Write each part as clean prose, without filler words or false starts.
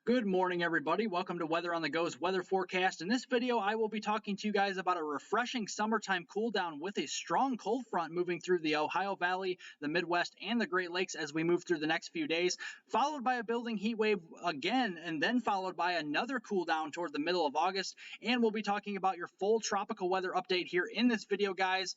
Good morning, everybody. Welcome to Weather on the Go's weather forecast. In this video, I will be talking to you guys about a refreshing summertime cool down with a strong cold front moving through the Ohio Valley, the Midwest, and the Great Lakes as we move through the next few days, followed by a building heat wave again, and then followed by another cool down toward the middle of August. And we'll be talking about your full tropical weather update here in this video, guys.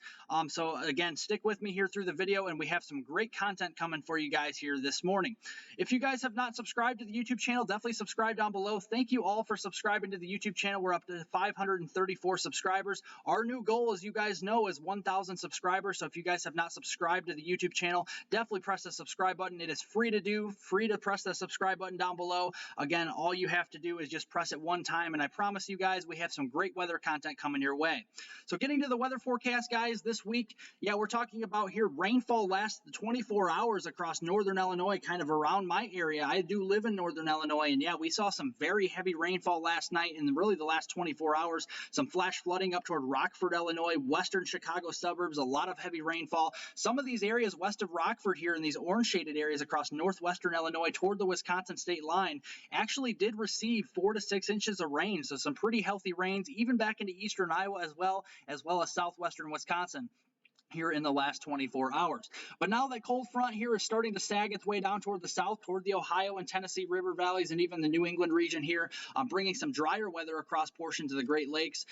So again, stick with me here through the video, and we have some great content coming for you guys here this morning. If you guys have not subscribed to the YouTube channel, definitely subscribe down below. Thank you all for subscribing to the YouTube channel. We're up to 534 subscribers. Our new goal, as you guys know, is 1,000 subscribers. So if you guys have not subscribed to the YouTube channel, definitely press the subscribe button. It is free to do, free to press the subscribe button down below. Again, all you have to do is just press it one time, and I promise you guys we have some great weather content coming your way. So getting to the weather forecast, guys, this week, we're talking about here rainfall last 24 hours across northern Illinois, kind of around my area. I do live in northern Illinois, and we saw some very heavy rainfall last night and really the last 24 hours. Some flash flooding up toward Rockford, Illinois, western Chicago suburbs, a lot of heavy rainfall. Some of these areas west of Rockford here in these orange shaded areas across northwestern Illinois toward the Wisconsin state line actually did receive 4 to 6 inches of rain. So some pretty healthy rains, even back into eastern Iowa as well as southwestern Wisconsin here in the last 24 hours. But now that cold front here is starting to sag its way down toward the south, toward the Ohio and Tennessee river valleys and even the New England region here, bringing some drier weather across portions of the Great Lakes.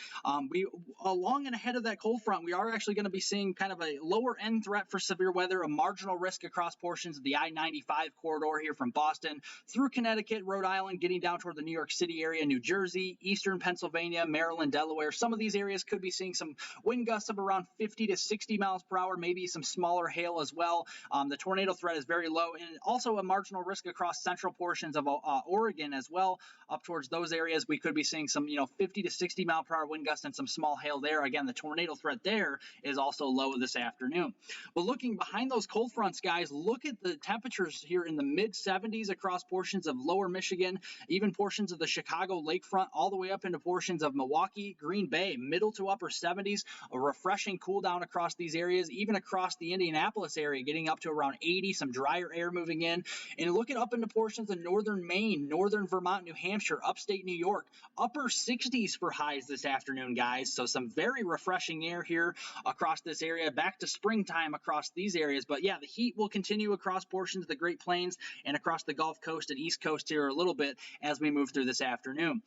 Along and ahead of that cold front, we are actually going to be seeing kind of a lower end threat for severe weather, a marginal risk across portions of the I-95 corridor here from Boston through Connecticut, Rhode Island, getting down toward the New York City area, New Jersey, eastern Pennsylvania, Maryland, Delaware. Some of these areas could be seeing some wind gusts of around 50 to 60 miles per hour, maybe some smaller hail as well. The tornado threat is very low, and also a marginal risk across central portions of Oregon as well. Up towards those areas, we could be seeing some 50 to 60 mile per hour wind gusts and some small hail there. Again, the tornado threat there is also low this afternoon. But looking behind those cold fronts, guys, look at the temperatures here in the mid 70s across portions of lower Michigan, even portions of the Chicago lakefront, all the way up into portions of Milwaukee, Green Bay, middle to upper 70s. A refreshing cool down across these areas, even across the Indianapolis area, getting up to around 80, some drier air moving in. And look at up into portions of northern Maine, northern Vermont, New Hampshire, upstate New York, upper 60s for highs this afternoon, guys. So some very refreshing air here across this area, back to springtime across these areas. But the heat will continue across portions of the Great Plains and across the Gulf Coast and East Coast here a little bit as we move through this afternoon.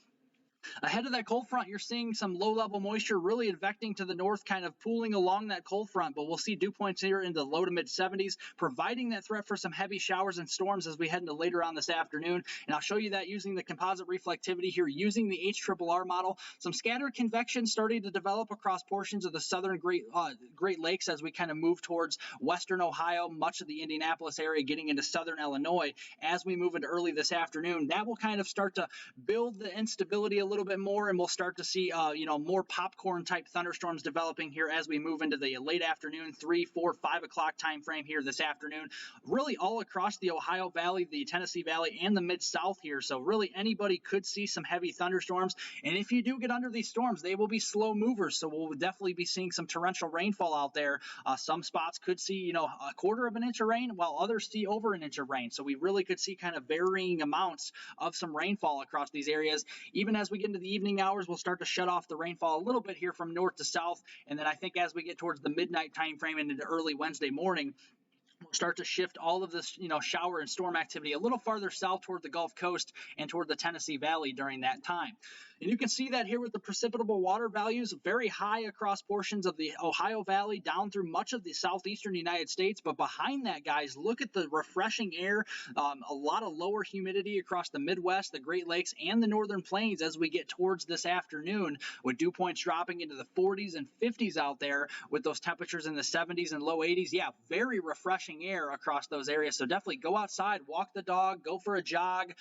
Ahead of that cold front, you're seeing some low-level moisture really advecting to the north, kind of pooling along that cold front, but we'll see dew points here in the low to mid-70s, providing that threat for some heavy showers and storms as we head into later on this afternoon. And I'll show you that using the composite reflectivity here, using the HRRR model. Some scattered convection starting to develop across portions of the southern Great Lakes as we kind of move towards western Ohio, much of the Indianapolis area, getting into southern Illinois. As we move into early this afternoon, that will kind of start to build the instability a little bit more, and we'll start to see more popcorn type thunderstorms developing here as we move into the late afternoon, 3, 4, 5 o'clock time frame here this afternoon, really all across the Ohio Valley, the Tennessee Valley, and the Mid-South here. So really anybody could see some heavy thunderstorms, and if you do get under these storms, they will be slow movers, so we'll definitely be seeing some torrential rainfall out there. Some spots could see a quarter of an inch of rain, while others see over an inch of rain. So we really could see kind of varying amounts of some rainfall across these areas. Even as we get into the evening hours, we'll start to shut off the rainfall a little bit here from north to south, and then I think as we get towards the midnight time frame and into early Wednesday morning, we'll start to shift all of this, shower and storm activity a little farther south toward the Gulf Coast and toward the Tennessee Valley during that time. And you can see that here with the precipitable water values, very high across portions of the Ohio Valley down through much of the southeastern United States. But behind that, guys, look at the refreshing air, a lot of lower humidity across the Midwest, the Great Lakes, and the northern plains as we get towards this afternoon, with dew points dropping into the 40s and 50s out there, with those temperatures in the 70s and low 80s. Very refreshing air across those areas. So definitely go outside, walk the dog, go for a jog,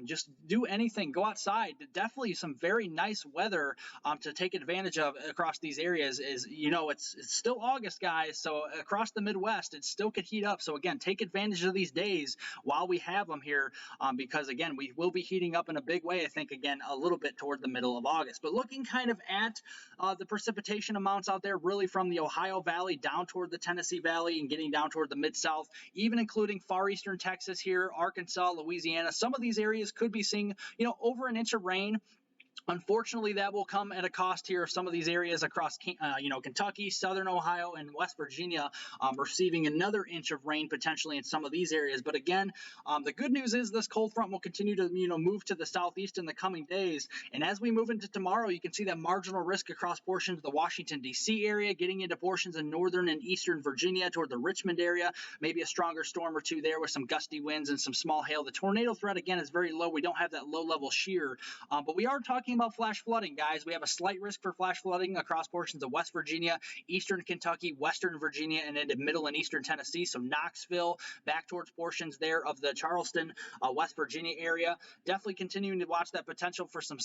just do anything, go outside. Definitely some very nice weather to take advantage of across these areas. It's still August, guys, so across the Midwest it still could heat up. So again, take advantage of these days while we have them here, because again, we will be heating up in a big way, I think, again a little bit toward the middle of August. But looking kind of at the precipitation amounts out there, really from the Ohio Valley down toward the Tennessee Valley and getting down toward the Mid-South, even including far eastern Texas here, Arkansas, Louisiana. Some of these areas could be seeing, over an inch of rain. Unfortunately, that will come at a cost here of some of these areas across, Kentucky, southern Ohio, and West Virginia receiving another inch of rain potentially in some of these areas. But again, the good news is this cold front will continue to, move to the southeast in the coming days. And as we move into tomorrow, you can see that marginal risk across portions of the Washington, D.C. area, getting into portions of northern and eastern Virginia toward the Richmond area, maybe a stronger storm or two there with some gusty winds and some small hail. The tornado threat, again, is very low. We don't have that low-level shear, but we are talking about flash flooding, guys. We have a slight risk for flash flooding across portions of West Virginia, eastern Kentucky, western Virginia, and into middle and eastern Tennessee. So Knoxville, back towards portions there of the Charleston, West Virginia area. Definitely continuing to watch that potential for some,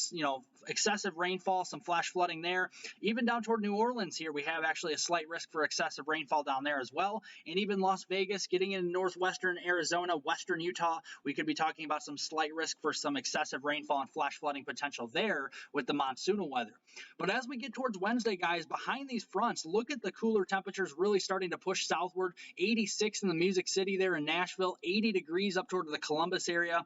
excessive rainfall, some flash flooding there. Even down toward New Orleans here, we have actually a slight risk for excessive rainfall down there as well. And even Las Vegas, getting into northwestern Arizona, western Utah, we could be talking about some slight risk for some excessive rainfall and flash flooding potential there with the monsoonal weather. But as we get towards Wednesday, guys, behind these fronts, look at the cooler temperatures really starting to push southward. 86 in the Music City there in Nashville, 80 degrees up toward the Columbus area.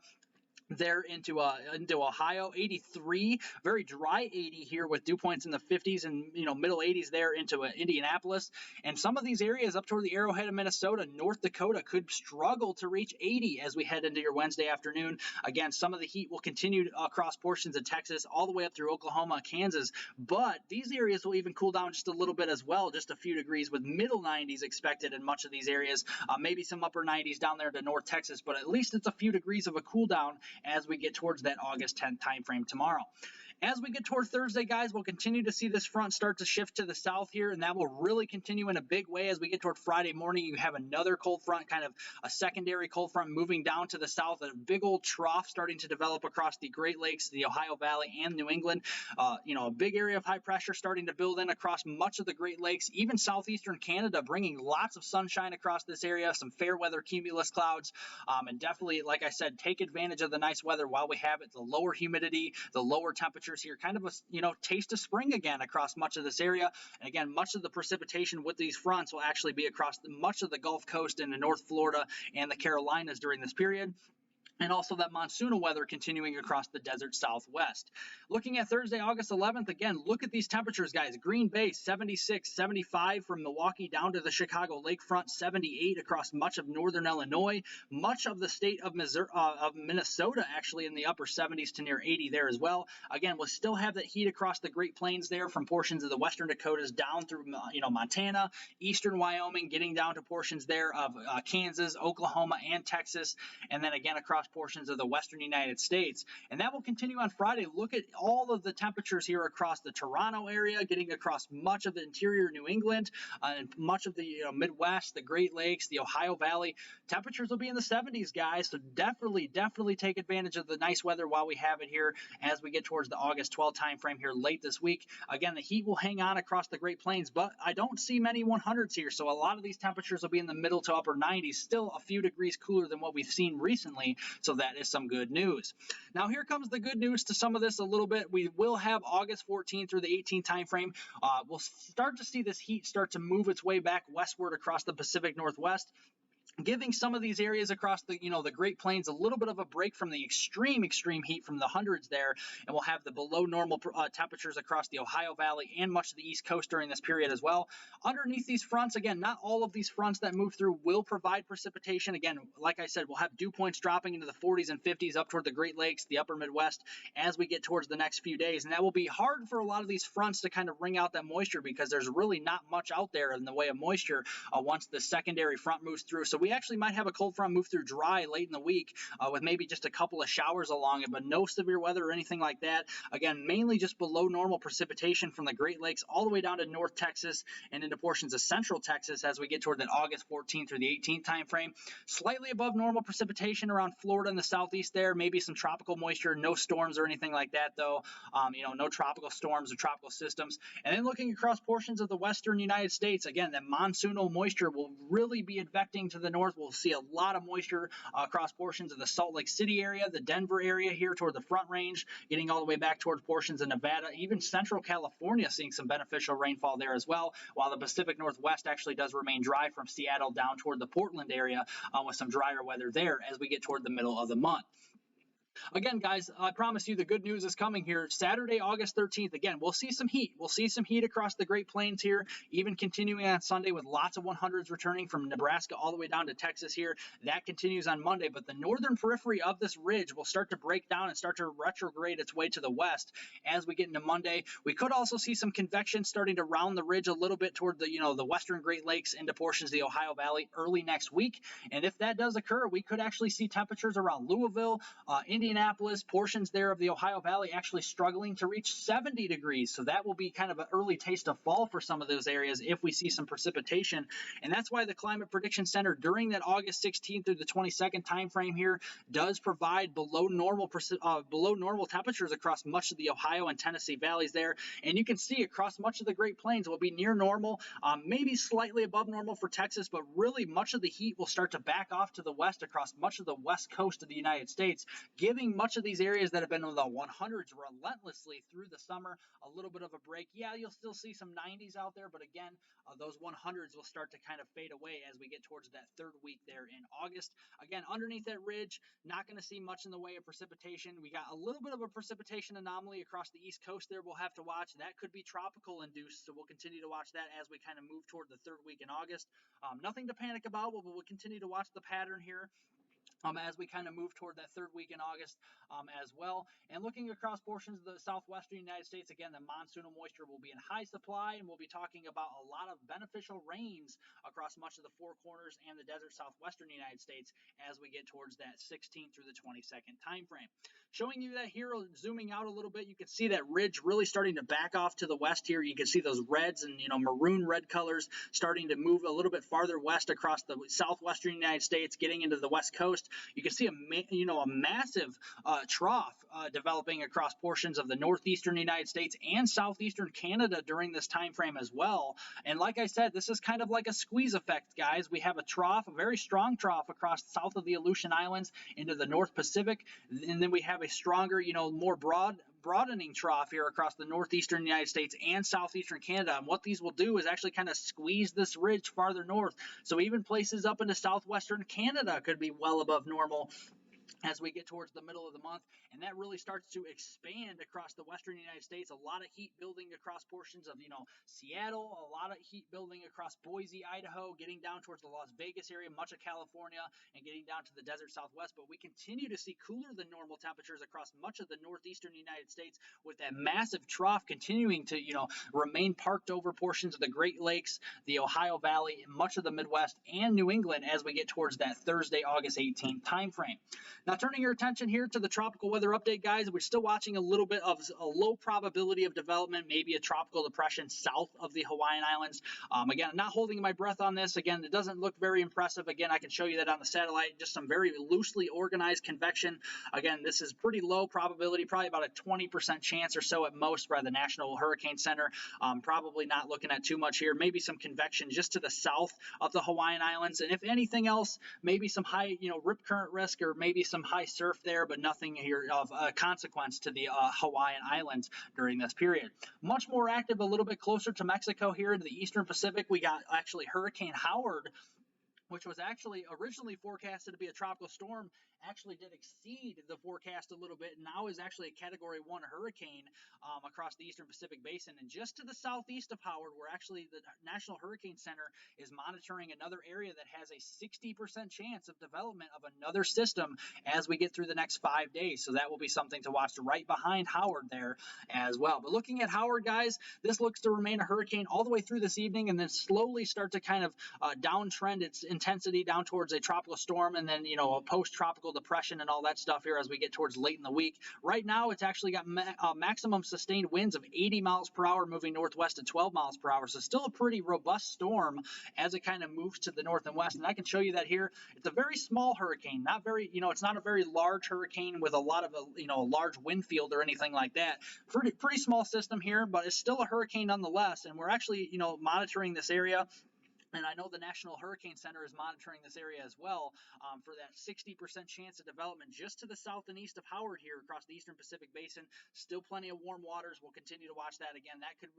There into Ohio, 83, very dry 80 here with dew points in the 50s and middle 80s there into Indianapolis, and some of these areas up toward the Arrowhead of Minnesota, North Dakota could struggle to reach 80 as we head into your Wednesday afternoon. Again, some of the heat will continue across portions of Texas all the way up through Oklahoma, Kansas, but these areas will even cool down just a little bit as well, just a few degrees with middle 90s expected in much of these areas, maybe some upper 90s down there to North Texas, but at least it's a few degrees of a cool down as we get towards that August 10th timeframe tomorrow. As we get toward Thursday, guys, we'll continue to see this front start to shift to the south here, and that will really continue in a big way as we get toward Friday morning. You have another cold front, kind of a secondary cold front moving down to the south, a big old trough starting to develop across the Great Lakes, the Ohio Valley, and New England. A big area of high pressure starting to build in across much of the Great Lakes, even southeastern Canada, bringing lots of sunshine across this area, some fair weather cumulus clouds, and definitely, like I said, take advantage of the nice weather while we have it. The lower humidity, the lower temperatures here, kind of a taste of spring again across much of this area. And again, much of the precipitation with these fronts will actually be across much of the Gulf Coast into North Florida and the Carolinas during this period. And also that monsoonal weather continuing across the desert southwest. Looking at Thursday, August 11th, again, look at these temperatures, guys. Green Bay, 76, 75 from Milwaukee down to the Chicago lakefront, 78 across much of northern Illinois, much of the state of Minnesota actually in the upper 70s to near 80 there as well. Again, we'll still have that heat across the Great Plains there from portions of the western Dakotas down through, Montana, eastern Wyoming, getting down to portions there of Kansas, Oklahoma, and Texas, and then again across portions of the western United States. And that will continue on Friday. Look at all of the temperatures here across the Toronto area, getting across much of the interior New England, and much of the Midwest, the Great Lakes, the Ohio Valley. Temperatures will be in the 70s, guys, so definitely take advantage of the nice weather while we have it here as we get towards the August 12th time frame here late this week. Again, the heat will hang on across the Great Plains, but I don't see many 100s here, so a lot of these temperatures will be in the middle to upper 90s, still a few degrees cooler than what we've seen recently. So that is some good news. Now here comes the good news to some of this a little bit. We will have August 14th through the 18th time frame. We'll start to see this heat start to move its way back westward across the Pacific Northwest, giving some of these areas across the the Great Plains a little bit of a break from the extreme heat from the hundreds there, and we'll have the below normal temperatures across the Ohio Valley and much of the East Coast during this period as well. Underneath these fronts, again, not all of these fronts that move through will provide precipitation. Again, like I said, we'll have dew points dropping into the 40s and 50s up toward the Great Lakes, the upper Midwest, as we get towards the next few days, and that will be hard for a lot of these fronts to kind of wring out that moisture because there's really not much out there in the way of moisture once the secondary front moves through. So we actually might have a cold front move through dry late in the week with maybe just a couple of showers along it, but no severe weather or anything like that. Again, mainly just below normal precipitation from the Great Lakes all the way down to North Texas and into portions of Central Texas as we get toward that August 14th through the 18th time frame. Slightly above normal precipitation around Florida and the southeast there, maybe some tropical moisture, no storms or anything like that though. No tropical storms or tropical systems. And then looking across portions of the western United States, again, that monsoonal moisture will really be advecting to the north, we'll see a lot of moisture across portions of the Salt Lake City area, the Denver area here toward the Front Range, getting all the way back towards portions of Nevada, even Central California seeing some beneficial rainfall there as well, while the Pacific Northwest actually does remain dry from Seattle down toward the Portland area with some drier weather there as we get toward the middle of the month. Again, guys, I promise you the good news is coming here. Saturday, August 13th, again, we'll see some heat. We'll see some heat across the Great Plains here, even continuing on Sunday with lots of 100s returning from Nebraska all the way down to Texas here. That continues on Monday, but the northern periphery of this ridge will start to break down and start to retrograde its way to the west as we get into Monday. We could also see some convection starting to round the ridge a little bit toward the western Great Lakes into portions of the Ohio Valley early next week. And if that does occur, we could actually see temperatures around Louisville, Indianapolis, portions there of the Ohio Valley actually struggling to reach 70 degrees. So that will be kind of an early taste of fall for some of those areas if we see some precipitation. And that's why the Climate Prediction Center during that August 16th through the 22nd time frame here does provide below normal temperatures across much of the Ohio and Tennessee valleys there. And you can see across much of the Great Plains will be near normal, maybe slightly above normal for Texas, but really much of the heat will start to back off to the west across much of the west coast of the United States, giving much of these areas that have been in the 100s relentlessly through the summer a little bit of a break. Yeah, you'll still see some 90s out there, but again, those 100s will start to kind of fade away as we get towards that third week there in August. Again, underneath that ridge, not going to see much in the way of precipitation. We got a little bit of a precipitation anomaly across the east coast there we'll have to watch. That could be tropical induced, so we'll continue to watch that as we kind of move toward the third week in August. Nothing to panic about, but we'll continue to watch the pattern here as we kind of move toward that third week in August as well. And looking across portions of the southwestern United States, again, the monsoonal moisture will be in high supply, and we'll be talking about a lot of beneficial rains across much of the Four Corners and the desert southwestern United States as we get towards that 16th through the 22nd time frame. Showing you that here, zooming out a little bit, you can see that ridge really starting to back off to the west here. You can see those reds and maroon red colors starting to move a little bit farther west across the southwestern United States, getting into the west coast. You can see a massive trough developing across portions of the northeastern United States and southeastern Canada during this time frame as well. And like I said, this is kind of like a squeeze effect, guys. We have a trough, a very strong trough across south of the Aleutian Islands into the North Pacific, and then we have a stronger, more broadening trough here across the northeastern United States and southeastern Canada. And what these will do is actually kind of squeeze this ridge farther north. So even places up into southwestern Canada could be well above normal as we get towards the middle of the month, and that really starts to expand across the western United States. A lot of heat building across portions of, Seattle, a lot of heat building across Boise, Idaho, getting down towards the Las Vegas area, much of California, and getting down to the desert southwest. But we continue to see cooler than normal temperatures across much of the northeastern United States, with that massive trough continuing to, remain parked over portions of the Great Lakes, the Ohio Valley, much of the Midwest, and New England as we get towards that Thursday, August 18th time frame. Now, turning your attention here to the tropical weather update, guys, we're still watching a little bit of a low probability of development, maybe a tropical depression south of the Hawaiian Islands. Again, I'm not holding my breath on this. Again, it doesn't look very impressive. Again, I can show you that on the satellite, just some very loosely organized convection. Again, this is pretty low probability, probably about a 20% chance or so at most by the National Hurricane Center. Probably not looking at too much here. Maybe some convection just to the south of the Hawaiian Islands. And if anything else, maybe some high, rip current risk, or maybe some high surf there, but nothing here of consequence to the Hawaiian Islands during this period. Much more active, a little bit closer to Mexico here into the eastern Pacific. We got actually Hurricane Howard, which was actually originally forecasted to be a tropical storm, actually did exceed the forecast a little bit, and now is actually a Category 1 hurricane across the eastern Pacific Basin. And just to the southeast of Howard, where actually the National Hurricane Center is monitoring another area that has a 60% chance of development of another system as we get through the next 5 days. So that will be something to watch right behind Howard there as well. But looking at Howard, guys, this looks to remain a hurricane all the way through this evening, and then slowly start to kind of downtrend its intensity down towards a tropical storm, and then a post-tropical depression and all that stuff here as we get towards late in the week. Right now, it's actually got maximum sustained winds of 80 miles per hour moving northwest at 12 miles per hour. So still a pretty robust storm as it kind of moves to the north and west. And I can show you that here. It's a very small hurricane, not very, it's not a very large hurricane with a lot of, a large wind field or anything like that. Pretty small system here, but it's still a hurricane nonetheless. And we're actually, monitoring this area And I know the National Hurricane Center is monitoring this area as well for that 60% chance of development just to the south and east of Howard here across the eastern Pacific Basin. Still plenty of warm waters. We'll continue to watch that again. That could,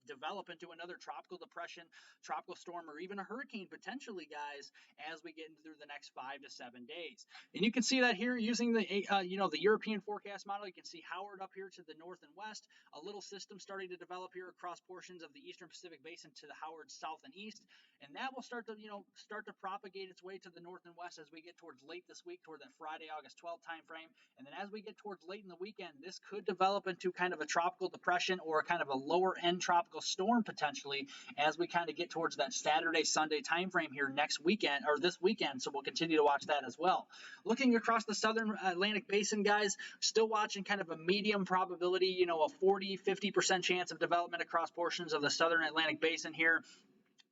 develop into another tropical depression, tropical storm, or even a hurricane potentially, guys, as we get through the next 5 to 7 days. And you can see that here using the, the European forecast model. You can see Howard up here to the north and west, a little system starting to develop here across portions of the eastern Pacific Basin to the Howard south and east, and that will start to propagate its way to the north and west as we get towards late this week, toward that Friday, August 12th time frame. And then as we get towards late in the weekend, this could develop into kind of a tropical depression or a kind of a lower end tropical storm potentially as we kind of get towards that Saturday, Sunday time frame here next weekend or this weekend. So we'll continue to watch that as well. Looking across the southern Atlantic Basin, guys, still watching kind of a medium probability, a 40-50% chance of development across portions of the southern Atlantic Basin here.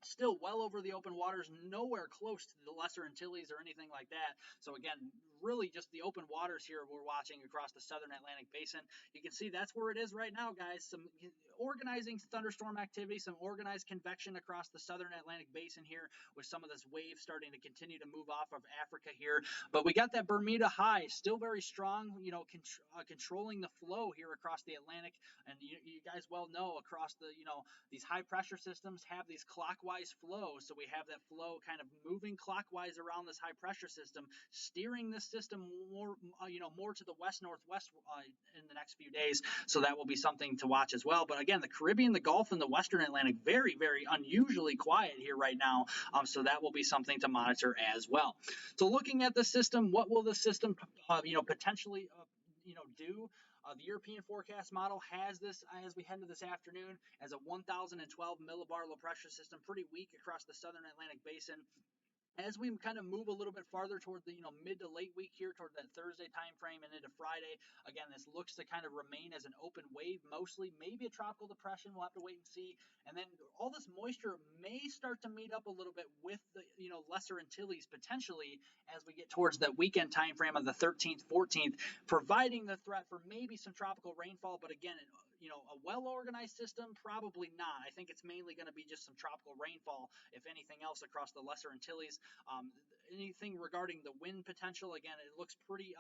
Still well over the open waters, nowhere close to the Lesser Antilles or anything like that. So again, really just the open waters here we're watching across the southern Atlantic Basin. You can see that's where it is right now, guys. Some organizing thunderstorm activity, some organized convection across the southern Atlantic Basin here with some of this wave starting to continue to move off of Africa here. But we got that Bermuda high still very strong, controlling the flow here across the Atlantic. And you guys well know across the, these high pressure systems have these clockwise flow. So we have that flow kind of moving clockwise around this high pressure system, steering this system more to the west northwest in the next few days. So that will be something to watch as well. But again, the Caribbean, the Gulf, and the Western Atlantic very, very unusually quiet here right now. So that will be something to monitor as well. So looking at the system, what will the system potentially do? The European forecast model has this, as we head into this afternoon, as a 1,012 millibar low pressure system, pretty weak across the southern Atlantic Basin. As we kind of move a little bit farther toward the mid to late week here, toward that Thursday time frame and into Friday, again, this looks to kind of remain as an open wave, mostly maybe a tropical depression. We'll have to wait and see. And then all this moisture may start to meet up a little bit with the Lesser Antilles potentially as we get towards that weekend time frame of the 13th, 14th, providing the threat for maybe some tropical rainfall. But again, a well-organized system, probably not. I think it's mainly going to be just some tropical rainfall, if anything else, across the Lesser Antilles. Anything regarding the wind potential, again, it looks pretty,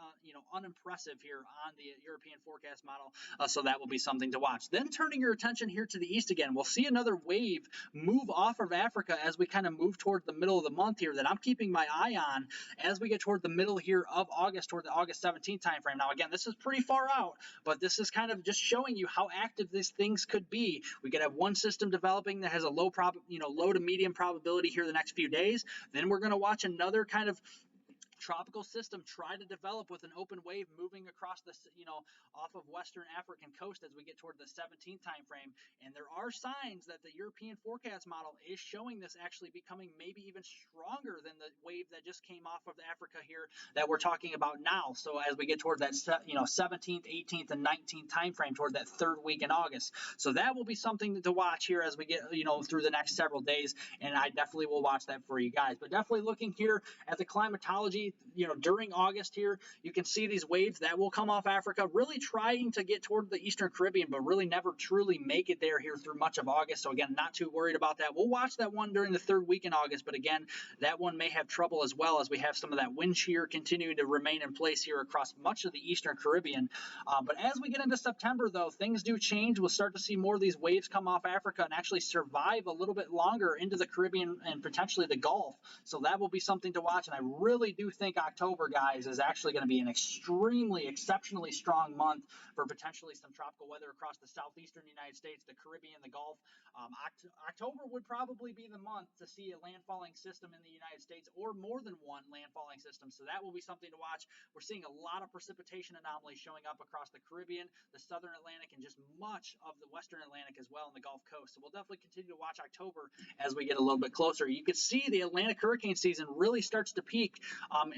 unimpressive here on the European forecast model. So that will be something to watch. Then turning your attention here to the east again, we'll see another wave move off of Africa as we kind of move toward the middle of the month here that I'm keeping my eye on as we get toward the middle here of August, toward the August 17th time frame. Now, again, this is pretty far out, but this is kind of just showing you how active these things could be. We could have one system developing that has a low to medium probability here the next few days. Then we're going to watch another kind of tropical system try to develop with an open wave moving across the off of western African coast as we get toward the 17th time frame. And there are signs that the European forecast model is showing this actually becoming maybe even stronger than the wave that just came off of Africa here that we're talking about now. So as we get toward that 17th, 18th, and 19th time frame, toward that third week in August. So that will be something to watch here as we get through the next several days, and I definitely will watch that for you guys. But definitely looking here at the climatology, during August here, you can see these waves that will come off Africa, really trying to get toward the Eastern Caribbean, but really never truly make it there here through much of August. So again, not too worried about that. We'll watch that one during the third week in August, but again, that one may have trouble as well as we have some of that wind shear continuing to remain in place here across much of the Eastern Caribbean. But as we get into September, though, things do change. We'll start to see more of these waves come off Africa and actually survive a little bit longer into the Caribbean and potentially the Gulf. So that will be something to watch, and I really do think October, guys, is actually going to be an exceptionally strong month for potentially some tropical weather across the southeastern United States, the Caribbean, the Gulf. October would probably be the month to see a landfalling system in the United States, or more than one landfalling system. So that will be something to watch. We're seeing a lot of precipitation anomalies showing up across the Caribbean, the southern Atlantic, and just much of the western Atlantic as well in the Gulf Coast. So we'll definitely continue to watch October as we get a little bit closer. You can see the Atlantic hurricane season really starts to peak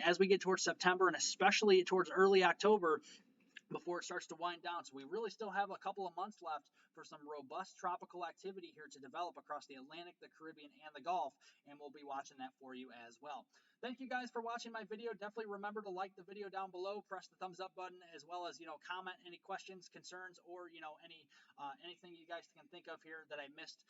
as we get towards September, and especially towards early October, before it starts to wind down. So we really still have a couple of months left for some robust tropical activity here to develop across the Atlantic, the Caribbean, and the Gulf, and we'll be watching that for you as well. Thank you guys for watching my video. Definitely remember to like the video down below, press the thumbs up button, as well as, comment any questions, concerns, or, anything you guys can think of here that I missed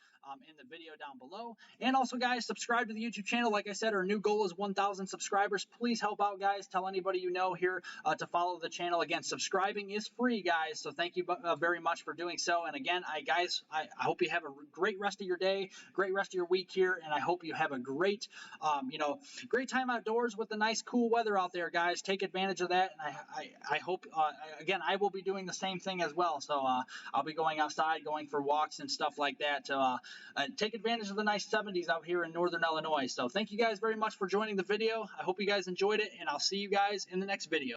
in the video down below. And also, guys, subscribe to the YouTube channel. Like I said, our new goal is 1,000 subscribers. Please help out, guys. Tell anybody you know here to follow the channel. Again, subscribing is free, guys, so thank you very much for doing so. And again, I hope you have a great rest of your day, great rest of your week here, and I hope you have a great, great time outdoors with the nice cool weather out there, guys. Take advantage of that, and I hope, again, I will be doing the same thing as well. So I'll be going outside, going for walks and stuff like that to take advantage of the nice 70s out here in northern Illinois. So thank you guys very much for joining the video. I hope you guys enjoyed it, and I'll see you guys in the next video.